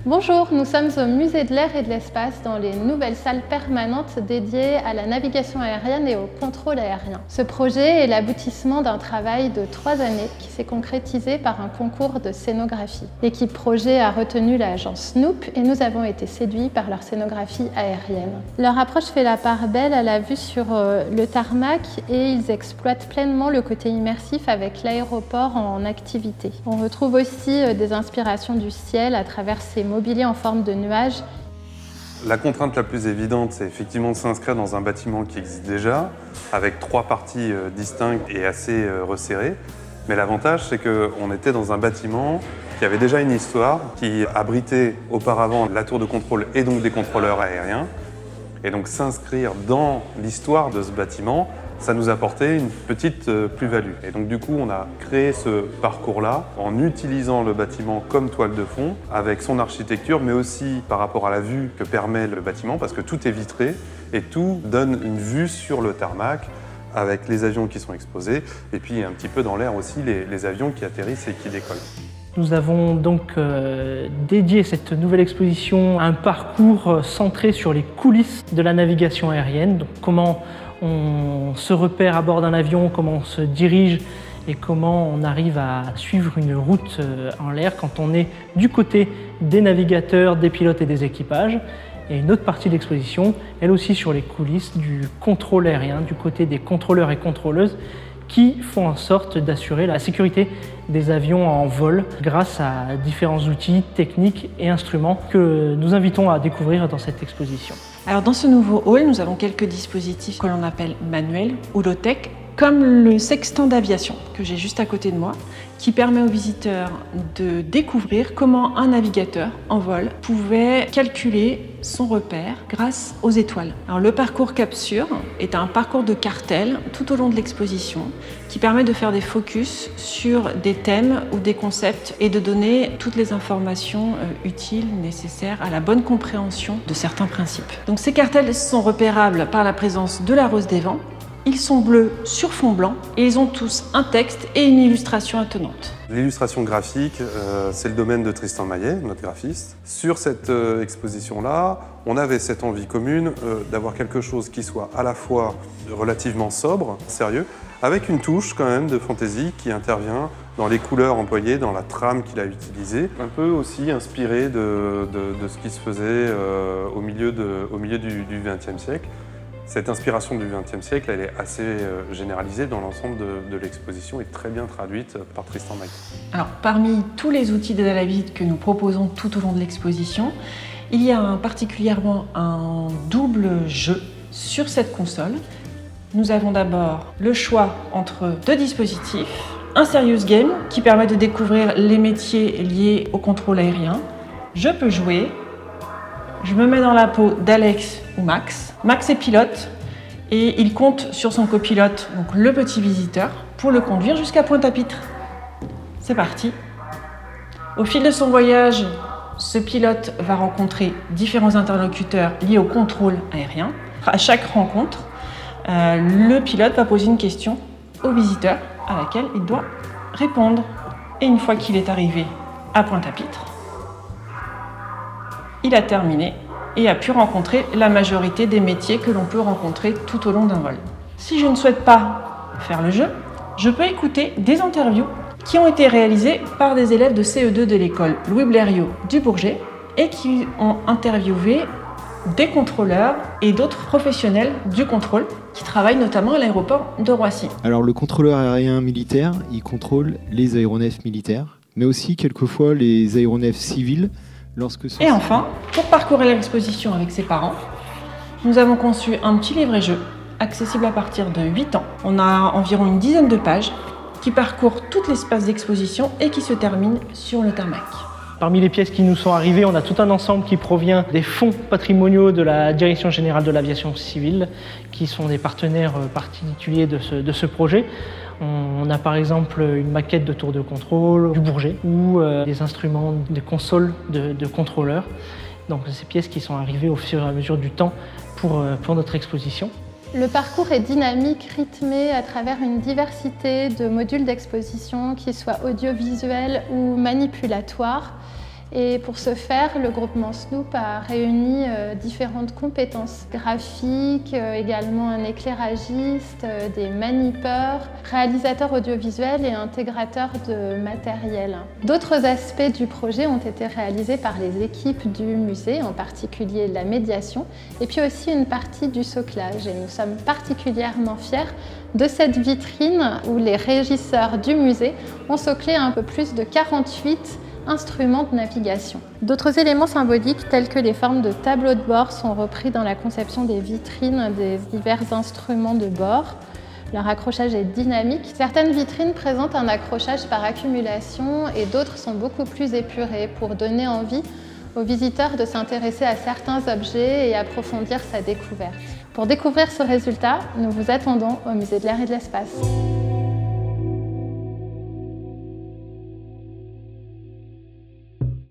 Bonjour, nous sommes au Musée de l'air et de l'espace dans les nouvelles salles permanentes dédiées à la navigation aérienne et au contrôle aérien. Ce projet est l'aboutissement d'un travail de 3 années qui s'est concrétisé par un concours de scénographie. L'équipe projet a retenu l'agence Snoop et nous avons été séduits par leur scénographie aérienne. Leur approche fait la part belle à la vue sur le tarmac et ils exploitent pleinement le côté immersif avec l'aéroport en activité. On retrouve aussi des inspirations du ciel à travers ces mobilier en forme de nuage. La contrainte la plus évidente, c'est effectivement de s'inscrire dans un bâtiment qui existe déjà, avec 3 parties distinctes et assez resserrées. Mais l'avantage, c'est qu'on était dans un bâtiment qui avait déjà une histoire, qui abritait auparavant la tour de contrôle et donc des contrôleurs aériens. Et donc s'inscrire dans l'histoire de ce bâtiment, ça nous apportait une petite plus-value. Et donc du coup, on a créé ce parcours-là en utilisant le bâtiment comme toile de fond, avec son architecture, mais aussi par rapport à la vue que permet le bâtiment, parce que tout est vitré et tout donne une vue sur le tarmac, avec les avions qui sont exposés, et puis un petit peu dans l'air aussi, les avions qui atterrissent et qui décollent. Nous avons donc dédié cette nouvelle exposition à un parcours centré sur les coulisses de la navigation aérienne, donc comment on se repère à bord d'un avion, comment on se dirige et comment on arrive à suivre une route en l'air quand on est du côté des navigateurs, des pilotes et des équipages. Et une autre partie de l'exposition, elle aussi sur les coulisses du contrôle aérien, du côté des contrôleurs et contrôleuses qui font en sorte d'assurer la sécurité des avions en vol grâce à différents outils, techniques et instruments que nous invitons à découvrir dans cette exposition. Alors dans ce nouveau hall, nous avons quelques dispositifs que l'on appelle manuels ou low-tech, comme le sextant d'aviation que j'ai juste à côté de moi, qui permet aux visiteurs de découvrir comment un navigateur en vol pouvait calculer son repère grâce aux étoiles. Alors, le parcours Capsure est un parcours de cartels tout au long de l'exposition qui permet de faire des focus sur des thèmes ou des concepts et de donner toutes les informations utiles, nécessaires à la bonne compréhension de certains principes. Donc ces cartels sont repérables par la présence de la rose des vents. Ils sont bleus sur fond blanc et ils ont tous un texte et une illustration attenante. L'illustration graphique, c'est le domaine de Tristan Maillet, notre graphiste. Sur cette exposition-là, on avait cette envie commune d'avoir quelque chose qui soit à la fois relativement sobre, sérieux, avec une touche quand même de fantaisie qui intervient dans les couleurs employées, dans la trame qu'il a utilisée. Un peu aussi inspiré de ce qui se faisait au milieu du XXe siècle. Cette inspiration du XXe siècle, elle est assez généralisée dans l'ensemble de l'exposition et très bien traduite par Tristan Maillet. Alors, parmi tous les outils d'aide à la visite que nous proposons tout au long de l'exposition, il y a particulièrement un double jeu sur cette console. Nous avons d'abord le choix entre 2 dispositifs. Un Serious Game qui permet de découvrir les métiers liés au contrôle aérien. Je peux jouer. Je me mets dans la peau d'Alex ou Max. Max est pilote et il compte sur son copilote, donc le petit visiteur, pour le conduire jusqu'à Pointe-à-Pitre. C'est parti. Au fil de son voyage, ce pilote va rencontrer différents interlocuteurs liés au contrôle aérien. À chaque rencontre, le pilote va poser une question au visiteur à laquelle il doit répondre. Et une fois qu'il est arrivé à Pointe-à-Pitre, il a terminé et a pu rencontrer la majorité des métiers que l'on peut rencontrer tout au long d'un vol. Si je ne souhaite pas faire le jeu, je peux écouter des interviews qui ont été réalisées par des élèves de CE2 de l'école Louis Blériot du Bourget et qui ont interviewé des contrôleurs et d'autres professionnels du contrôle qui travaillent notamment à l'aéroport de Roissy. Alors le contrôleur aérien militaire, il contrôle les aéronefs militaires, mais aussi quelquefois les aéronefs civils. Et enfin, pour parcourir l'exposition avec ses parents, nous avons conçu un petit livret-jeu accessible à partir de 8 ans. On a environ une dizaine de pages qui parcourent tout l'espace d'exposition et qui se terminent sur le tarmac. Parmi les pièces qui nous sont arrivées, on a tout un ensemble qui provient des fonds patrimoniaux de la Direction générale de l'aviation civile, qui sont des partenaires particuliers de ce projet. On a par exemple une maquette de tour de contrôle du Bourget ou des instruments, des consoles de contrôleurs. Donc ces pièces qui sont arrivées au fur et à mesure du temps pour notre exposition. Le parcours est dynamique, rythmé à travers une diversité de modules d'exposition, qu'ils soient audiovisuels ou manipulatoires. Et pour ce faire, le groupement Snoop a réuni différentes compétences graphiques, également un éclairagiste, des manipeurs, réalisateurs audiovisuels et intégrateurs de matériel. D'autres aspects du projet ont été réalisés par les équipes du musée, en particulier la médiation, et puis aussi une partie du soclage. Et nous sommes particulièrement fiers de cette vitrine où les régisseurs du musée ont soclé un peu plus de 48 instruments de navigation. D'autres éléments symboliques tels que les formes de tableaux de bord sont repris dans la conception des vitrines des divers instruments de bord. Leur accrochage est dynamique. Certaines vitrines présentent un accrochage par accumulation et d'autres sont beaucoup plus épurées pour donner envie aux visiteurs de s'intéresser à certains objets et approfondir sa découverte. Pour découvrir ce résultat, nous vous attendons au Musée de l'Air et de l'Espace.